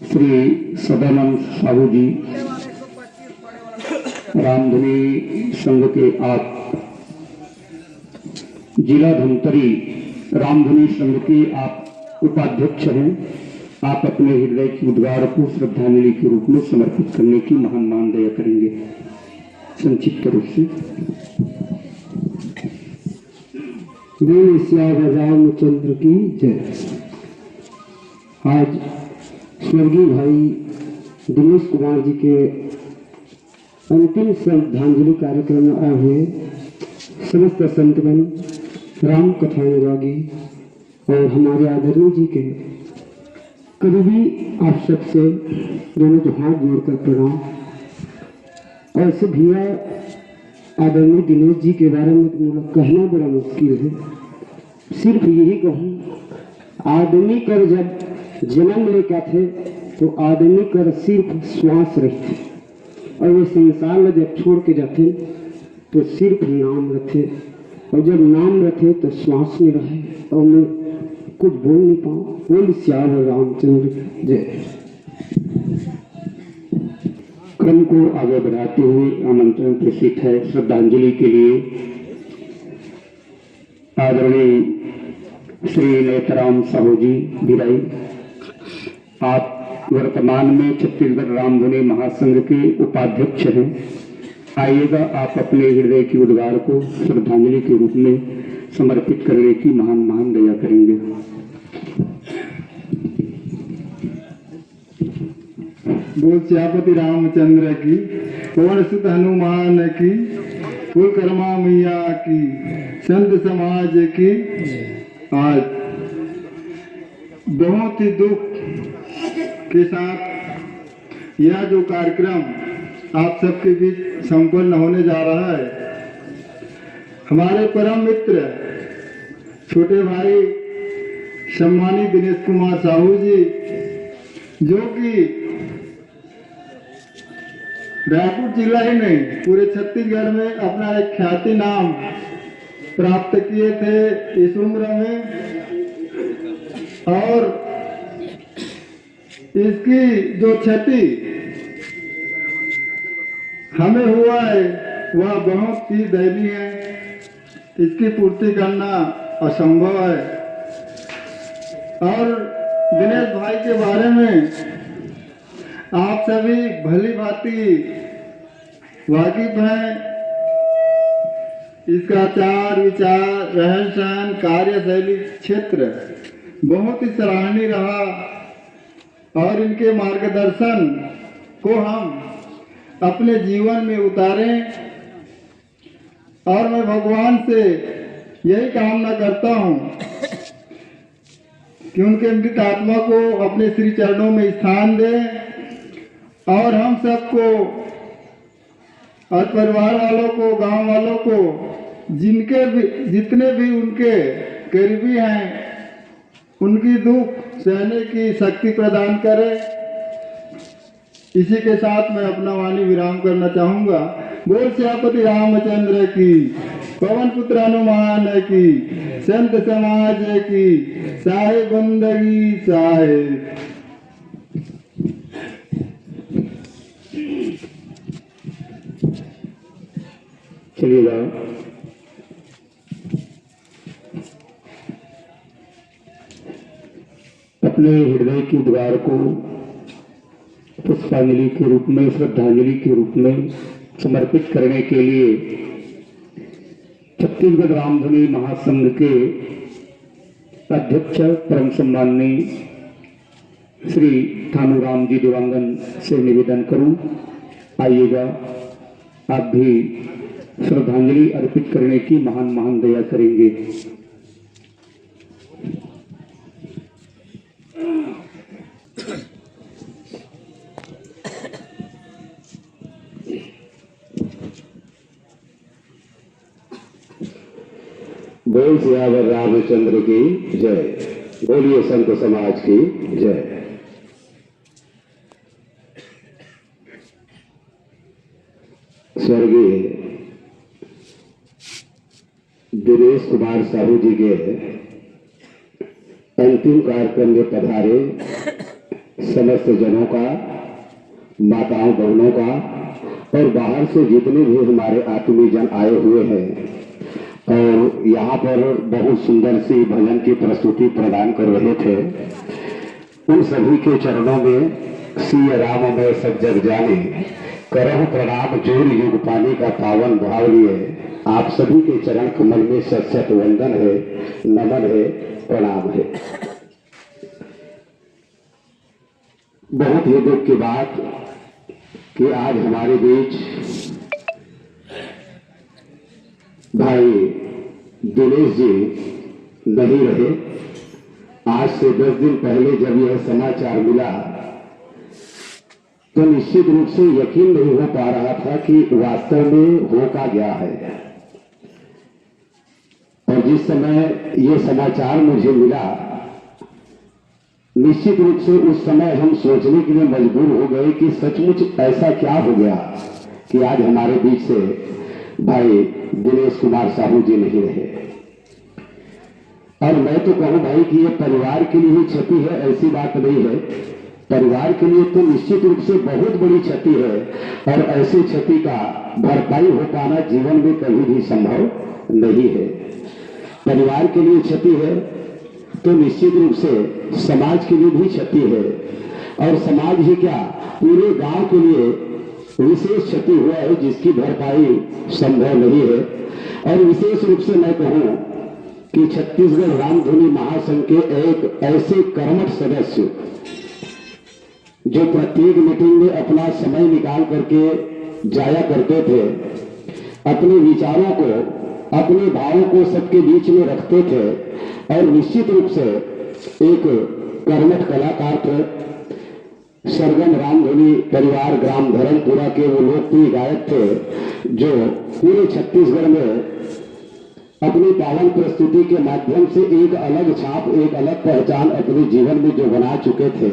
श्री सदानंद साहू जी रामधुनी संघ के आप जिला धमतरी रामधुनी संघ के आप उपाध्यक्ष हैं। आप अपने हृदय की उद्गार को श्रद्धांजलि के रूप में समर्पित करने की महान मान दया करेंगे। संक्षिप्त रूप से बोल श्याम रामचंद्र की जय। आज स्वर्गीय भाई दिनेश कुमार जी के अंतिम श्रद्धांजलि कार्यक्रम में आए हुए समस्त संतगण, राम कथानुरागी और हमारे आदरणीय जी के करीबी आप सबसे दोनों को हाथ जोड़कर प्रणाम। और ऐसे भैया आदरणीय दिनेश जी के बारे में कहना बड़ा मुश्किल है। सिर्फ यही कहूँ, आदमी कर जब जन्म लेकर थे तो आदमी कर सिर्फ श्वास रहते और वे संसार में जब छोड़ के जाते तो सिर्फ नाम रखे, और जब नाम रखे तो श्वास नहीं रहे और मैं कुछ बोल नहीं पाऊँ। बोल श्याम रामचंद्र जय। क्रम को आगे बढ़ाते हुए आमंत्रण प्रेषित है श्रद्धांजलि के लिए आदरणीय श्री नेतराम साहू जी भिराई। आप वर्तमान में छत्तीसगढ़ रामधुनी महासंघ के उपाध्यक्ष हैं। आइएगा, आप अपने हृदय की उद्गार को श्रद्धांजलि के रूप में समर्पित करने की महान दया करेंगे। बोल श्यापति रामचंद्र की, पवन सुत हनुमान की, कुल कर्मा मैया की, संत समाज की। आज बहुत ही दुख के साथ यह जो कार्यक्रम आप सबके बीच संपन्न होने जा रहा है, हमारे परम मित्र छोटे भाई सम्मानित दिनेश कुमार साहू जी, जो कि रायपुर जिला ही नहीं पूरे छत्तीसगढ़ में अपना एक ख्याति नाम प्राप्त किए थे इस उम्र में, और इसकी जो क्षति हमें हुआ है वह बहुत ही दयनीय है। इसकी पूर्ति करना असंभव है। और दिनेश भाई के बारे में आप सभी भली भांति वाकिफ हैं। इसका आचार विचार, रहन सहन, कार्यशैली क्षेत्र बहुत ही सराहनीय रहा और इनके मार्गदर्शन को हम अपने जीवन में उतारें। और मैं भगवान से यही कामना करता हूँ कि उनके मृत आत्मा को अपने श्री चरणों में स्थान दे और हम सबको और परिवार वालों को, गांव वालों को, जितने भी उनके करीबी हैं, उनकी दुख सहने की शक्ति प्रदान करे। इसी के साथ मैं अपना वाणी विराम करना चाहूंगा। बोल श्यापति रामचंद्र की, पवन पुत्र हनुमान की, संत समाज की, साहे बंदगी साहे। चलिएगा, अपने हृदय की उद्गार को पुष्पांजलि के रूप में, श्रद्धांजलि के रूप में समर्पित करने के लिए छत्तीसगढ़ रामधुनी महासंघ के अध्यक्ष परम सम्माननीय श्री थानूराम जी दिवांगन से निवेदन करूं, आइएगा, आप भी श्रद्धांजलि अर्पित करने की महान दया करेंगे। बोल सियावर रामचंद्र की जय। बोलिए संत समाज की जय। स्वर्गीय दिनेश कुमार साहू जी के अंतिम कार्यक्रम में पधारे समस्त जनों का, माताओं बहनों का और बाहर से जितने भी हमारे आत्मीय जन आए हुए हैं और यहाँ पर बहुत सुंदर सी भजन की प्रस्तुति प्रदान कर रहे थे, उन सभी के चरणों में सिय राम में सब जग जाने करहु प्रणाम जोर युग पानी का पावन भाव लिए आप सभी के चरण कमल में सत सत वंदन है, नमन है, प्रणाम है। बहुत ही दुख की बात कि आज हमारे बीच भाई दिनेश जी नहीं रहे। आज से 10 दिन पहले जब यह समाचार मिला तो निश्चित रूप से यकीन नहीं हो पा रहा था कि वास्तव में हो का गया है। और जिस समय ये समाचार मुझे मिला, निश्चित रूप से उस समय हम सोचने के लिए मजबूर हो गए कि सचमुच ऐसा क्या हो गया कि आज हमारे बीच से भाई दिनेश कुमार साहू जी नहीं रहे। और मैं तो कहूं भाई कि ये परिवार के लिए ही क्षति है, ऐसी बात नहीं है। परिवार के लिए तो निश्चित रूप से बहुत बड़ी क्षति है और ऐसी क्षति का भरपाई हो पाना जीवन में कभी भी संभव नहीं है। परिवार के लिए क्षति है तो निश्चित रूप से समाज के लिए भी क्षति है, और समाज ही क्या पूरे गांव के लिए विशेष क्षति हुआ है जिसकी भरपाई संभव नहीं है। और विशेष रूप से मैं कहूं कि छत्तीसगढ़ रामधुनी महासंघ के एक ऐसे कर्मठ सदस्य जो प्रत्येक मीटिंग में अपना समय निकाल करके जाया करते थे, अपने विचारों को, अपने भावों को सबके बीच में रखते थे, और निश्चित रूप से एक कर्मठ कलाकार थे। सरगम रामधुनी परिवार ग्राम धर्मपुरा के वो लोकप्रिय गायक थे जो पूरे छत्तीसगढ़ में अपनी पावन प्रस्तुति के माध्यम से एक अलग छाप, एक अलग पहचान अपने जीवन में जो बना चुके थे।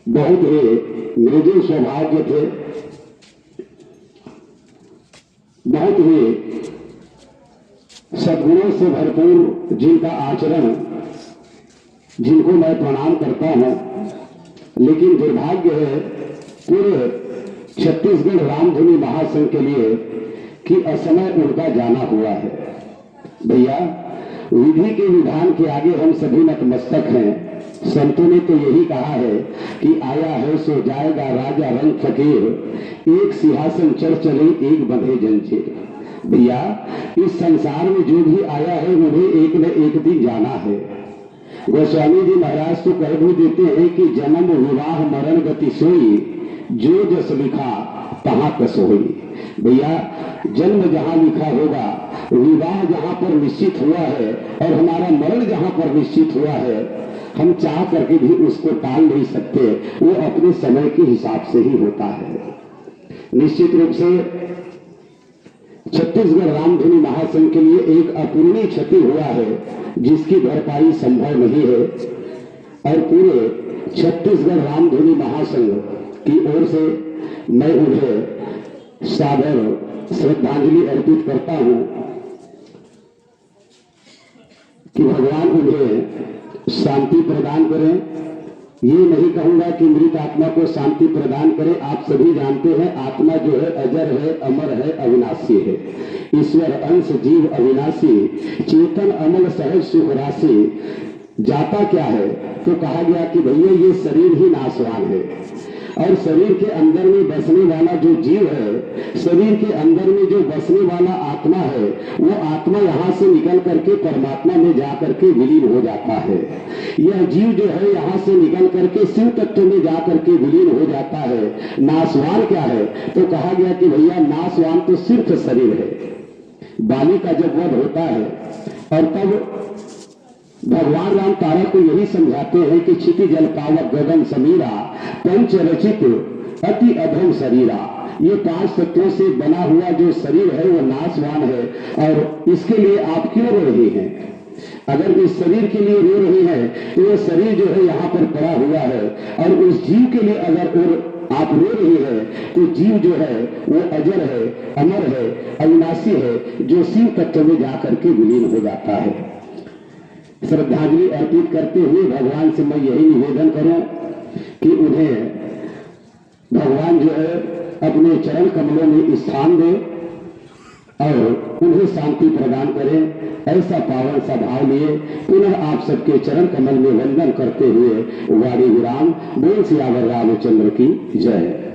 बहुत ही मृदु स्वभाव के थे, बहुत ही सद्गुणों से भरपूर जिनका आचरण, जिनको मैं प्रणाम करता हूं। लेकिन दुर्भाग्य है पूरे छत्तीसगढ़ रामधुनी महासंघ के लिए कि असमय उनका जाना हुआ है। भैया, विधि के विधान के आगे हम सभी नतमस्तक हैं। संतों ने तो यही कहा है कि आया है सो जाएगा राजा रंग फकीर, एक सिंहासन चढ़ चले एक बंधे जंजीर। भैया, इस संसार में जो भी आया है उन्हें एक न एक दिन जाना है। गोस्वामी जी महाराज तो कह भी देते हैं कि जन्म विवाह मरण गति सोई, जो जस लिखा तहां कस होई। भैया, जन्म जहां लिखा होगा, विवाह जहां पर निश्चित हुआ है और हमारा मरण जहां पर निश्चित हुआ है, हम चाह करके भी उसको टाल नहीं सकते। वो अपने समय के हिसाब से ही होता है। निश्चित रूप से छत्तीसगढ़ रामधुनी महासंघ के लिए एक अपूर्णीय क्षति हुआ है जिसकी भरपाई संभव नहीं है। और पूरे छत्तीसगढ़ रामधुनी महासंघ की ओर से मैं उन्हें सादर श्रद्धांजलि अर्पित करता हूं कि भगवान उन्हें शांति प्रदान करें। ये नहीं कहूंगा कि मृत आत्मा को शांति प्रदान करे। आप सभी जानते हैं आत्मा जो है अजर है, अमर है, अविनाशी है। ईश्वर अंश जीव अविनाशी, चेतन अमल सहज सुख राशि। जाता क्या है तो कहा गया कि भैया ये शरीर ही नाशवान है, और शरीर के अंदर में बसने वाला जो जीव है, शरीर के अंदर में जो बसने वाला आत्मा है, वो आत्मा यहाँ से निकल करके परमात्मा में जा करके विलीन हो जाता है। यह जीव जो है यहाँ से निकल करके शिव तत्व में जा करके विलीन हो जाता है। नाशवान क्या है तो कहा गया कि भैया नाशवान तो सिर्फ शरीर है। बाली का जब वध होता है और तब भगवान राम तारक को यही समझाते हैं कि क्षिति जल पावक गगन समीरा, पंच रचित अति अधम शरीरा। ये 5 तत्वों से बना हुआ जो शरीर है वो नाशवान है, और इसके लिए आप क्यों रो रहे हैं? अगर इस शरीर के लिए रो रहे हैं तो वो शरीर जो है यहाँ पर पड़ा हुआ है, और उस जीव के लिए अगर आप रो रहे हैं तो जीव जो है वो अजर है, अमर है, अविनाशी है, जो शिव तत्व में जाकर के विलीन हो जाता है। श्रद्धांजलि अर्पित करते हुए भगवान से मैं यही निवेदन करूं कि उन्हें भगवान जो है अपने चरण कमलों में स्थान दे और उन्हें शांति प्रदान करें। ऐसा पावन सा भाव लिए पुनः आप सबके चरण कमल में वंदन करते हुए वाणी विराम। बोल सियावर रामचंद्र की जय।